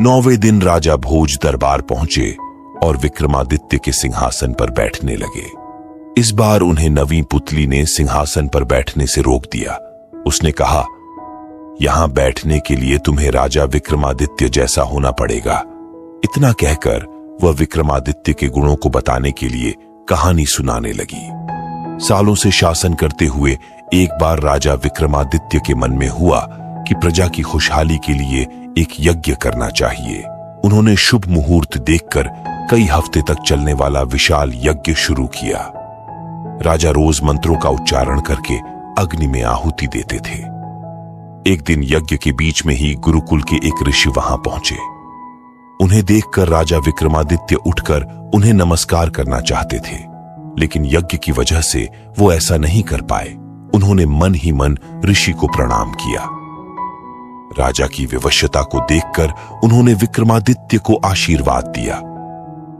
9वें दिन राजा भोज दरबार पहुंचे और विक्रमादित्य के सिंहासन पर बैठने लगे। इस बार उन्हें नवीं पुतली ने सिंहासन पर बैठने से रोक दिया। उसने कहा, यहां बैठने के लिए तुम्हें राजा विक्रमादित्य जैसा होना पड़ेगा। इतना कहकर वह विक्रमादित्य के गुणों को बताने के लिए कहानी सुनाने लगी। सालों से शासन करते हुए एक बार राजा विक्रमादित्य के मन में हुआ कि प्रजा की खुशहाली के लिए एक यज्ञ करना चाहिए। उन्होंने शुभ मुहूर्त देखकर कई हफ्ते तक चलने वाला विशाल यज्ञ शुरू किया। राजा रोज मंत्रों का उच्चारण करके अग्नि में आहुति देते थे। एक दिन यज्ञ के बीच में ही गुरुकुल के एक ऋषि वहां पहुंचे। उन्हें देखकर राजा विक्रमादित्य उठकर उन्हें नमस्कार करना चाहते थे, लेकिन यज्ञ की वजह से वो ऐसा नहीं कर पाए। उन्होंने मन ही मन ऋषि को प्रणाम किया। राजा की विवशता को देखकर उन्होंने विक्रमादित्य को आशीर्वाद दिया।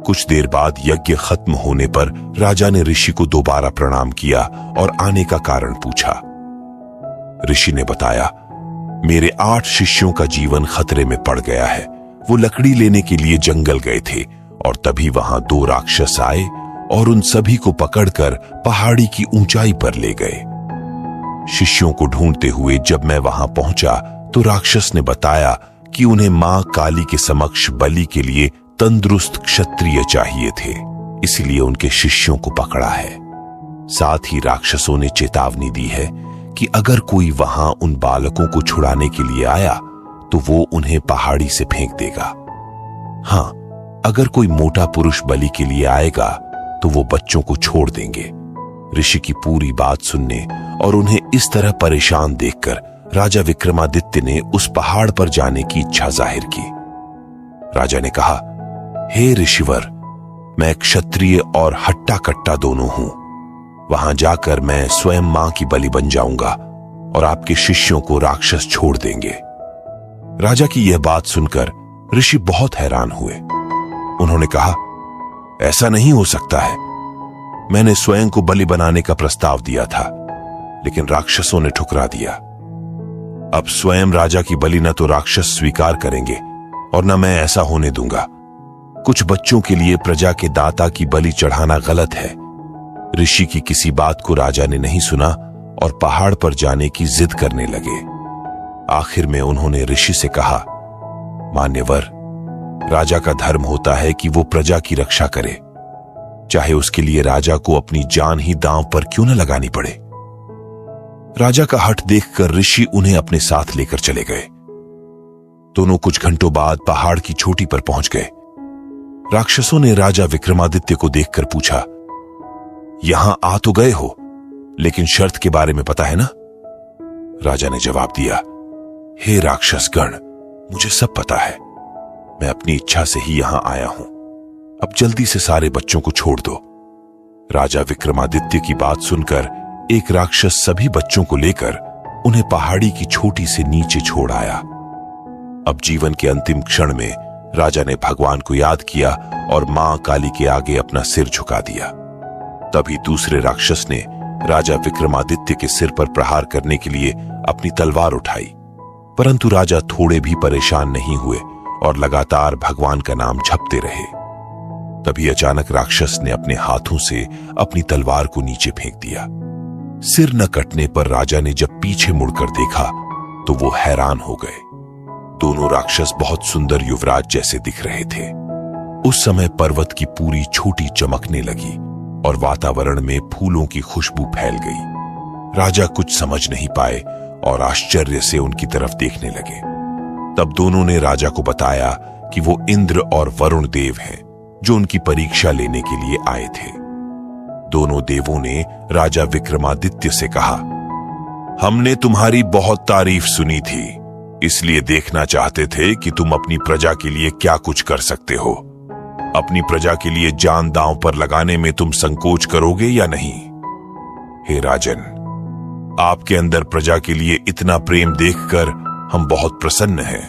कुछ देर बाद यज्ञ खत्म होने पर राजा ने ऋषि को दोबारा प्रणाम किया और आने का कारण पूछा। ऋषि ने बताया, मेरे 8 शिष्यों का जीवन खतरे में पड़ गया है। वो लकड़ी लेने के लिए जंगल गए थे और तभी वहां 2 राक्षस आए और उन सभी को पकड़कर पहाड़ी की ऊंचाई पर ले गए। शिष्यों को ढूंढते हुए जब मैं वहां पहुंचा तो राक्षस ने बताया कि उन्हें मां काली के समक्ष बलि के लिए तंदुरुस्त क्षत्रिय चाहिए थे, इसलिए उनके शिष्यों को पकड़ा है। साथ ही राक्षसों ने चेतावनी दी है कि अगर कोई वहां उन बालकों को छुड़ाने के लिए आया तो वो उन्हें पहाड़ी से फेंक देगा। हां, अगर कोई मोटा पुरुष बलि के लिए आएगा तो वो बच्चों को छोड़ देंगे। ऋषि की पूरी बात सुनने और उन्हें इस तरह परेशान देखकर राजा विक्रमादित्य ने उस पहाड़ पर जाने की इच्छा जाहिर की। राजा ने कहा, हे ऋषिवर, मैं क्षत्रिय और हट्टा कट्टा दोनों हूं। वहां जाकर मैं स्वयं मां की बलि बन जाऊंगा और आपके शिष्यों को राक्षस छोड़ देंगे। राजा की यह बात सुनकर ऋषि बहुत हैरान हुए। उन्होंने कहा, ऐसा नहीं हो सकता है। मैंने स्वयं को बलि बनाने का प्रस्ताव दिया था, लेकिन राक्षसों ने ठुकरा दिया। अब स्वयं राजा की बलि न तो राक्षस स्वीकार करेंगे और न मैं ऐसा होने दूंगा। कुछ बच्चों के लिए प्रजा के दाता की बलि चढ़ाना गलत है। ऋषि की किसी बात को राजा ने नहीं सुना और पहाड़ पर जाने की जिद करने लगे। आखिर में उन्होंने ऋषि से कहा, मान्यवर, राजा का धर्म होता है कि वो प्रजा की रक्षा करे, चाहे उसके लिए राजा को अपनी जान ही दांव पर क्यों न लगानी पड़े। राजा का हठ देखकर ऋषि उन्हें अपने साथ लेकर चले गए। दोनों कुछ घंटों बाद पहाड़ की चोटी पर पहुंच गए। राक्षसों ने राजा विक्रमादित्य को देखकर पूछा, यहां आ तो गए हो, लेकिन शर्त के बारे में पता है ना? राजा ने जवाब दिया, हे राक्षस गण, मुझे सब पता है। मैं अपनी इच्छा से ही यहां आया हूं। अब जल्दी से सारे बच्चों को छोड़ दो। राजा विक्रमादित्य की बात सुनकर एक राक्षस सभी बच्चों को लेकर उन्हें पहाड़ी की चोटी से नीचे छोड़ आया। अब जीवन के अंतिम क्षण में राजा ने भगवान को याद किया और मां काली के आगे अपना सिर झुका दिया। तभी दूसरे राक्षस ने राजा विक्रमादित्य के सिर पर प्रहार करने के लिए अपनी तलवार उठाई, परंतु राजा थोड़े भी परेशान नहीं हुए और लगातार भगवान का नाम जपते रहे। तभी अचानक राक्षस ने अपने हाथों से अपनी तलवार को नीचे फेंक दिया। सिर न कटने पर राजा ने जब पीछे मुड़कर देखा तो वो हैरान हो गए। दोनों राक्षस बहुत सुंदर युवराज जैसे दिख रहे थे। उस समय पर्वत की पूरी चोटी चमकने लगी और वातावरण में फूलों की खुशबू फैल गई। राजा कुछ समझ नहीं पाए और आश्चर्य से उनकी तरफ देखने लगे। तब दोनों ने राजा को बताया कि वो इंद्र और वरुण देव हैं, जो उनकी परीक्षा लेने के लिए आए थे। दोनों देवों ने राजा विक्रमादित्य से कहा, हमने तुम्हारी बहुत तारीफ सुनी थी, इसलिए देखना चाहते थे कि तुम अपनी प्रजा के लिए क्या कुछ कर सकते हो। अपनी प्रजा के लिए जान दांव पर लगाने में तुम संकोच करोगे या नहीं? हे राजन, आपके अंदर प्रजा के लिए इतना प्रेम देखकर हम बहुत प्रसन्न हैं।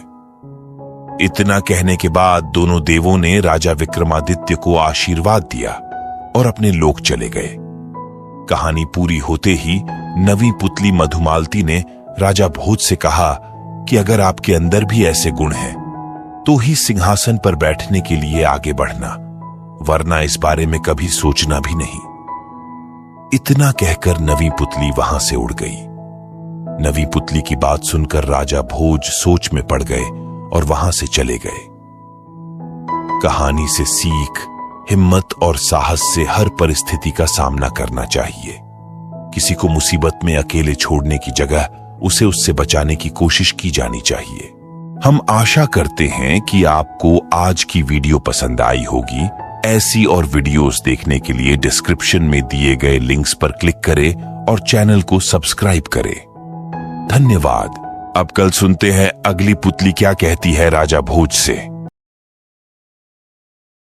इतना कहने के बाद दोनों देवों ने राजा विक्रमादित्य को आशीर्वाद दिया और अपने लोक चले गए। कहानी पूरी होते ही नवी पुतली मधुमालती ने राजा भोज से कहा कि अगर आपके अंदर भी ऐसे गुण हैं तो ही सिंहासन पर बैठने के लिए आगे बढ़ना, वरना इस बारे में कभी सोचना भी नहीं। इतना कहकर नवी पुतली वहां से उड़ गई। नवी पुतली की बात सुनकर राजा भोज सोच में पड़ गए और वहां से चले गए। कहानी से सीख, हिम्मत और साहस से हर परिस्थिति का सामना करना चाहिए। किसी को मुसीबत में अकेले छोड़ने की जगह उसे उससे बचाने की कोशिश की जानी चाहिए। हम आशा करते हैं कि आपको आज की वीडियो पसंद आई होगी। ऐसी और वीडियोस देखने के लिए डिस्क्रिप्शन में दिए गए लिंक्स पर क्लिक करें और चैनल को सब्सक्राइब करें। धन्यवाद। अब कल सुनते हैं अगली पुतली क्या कहती है राजा भोज से।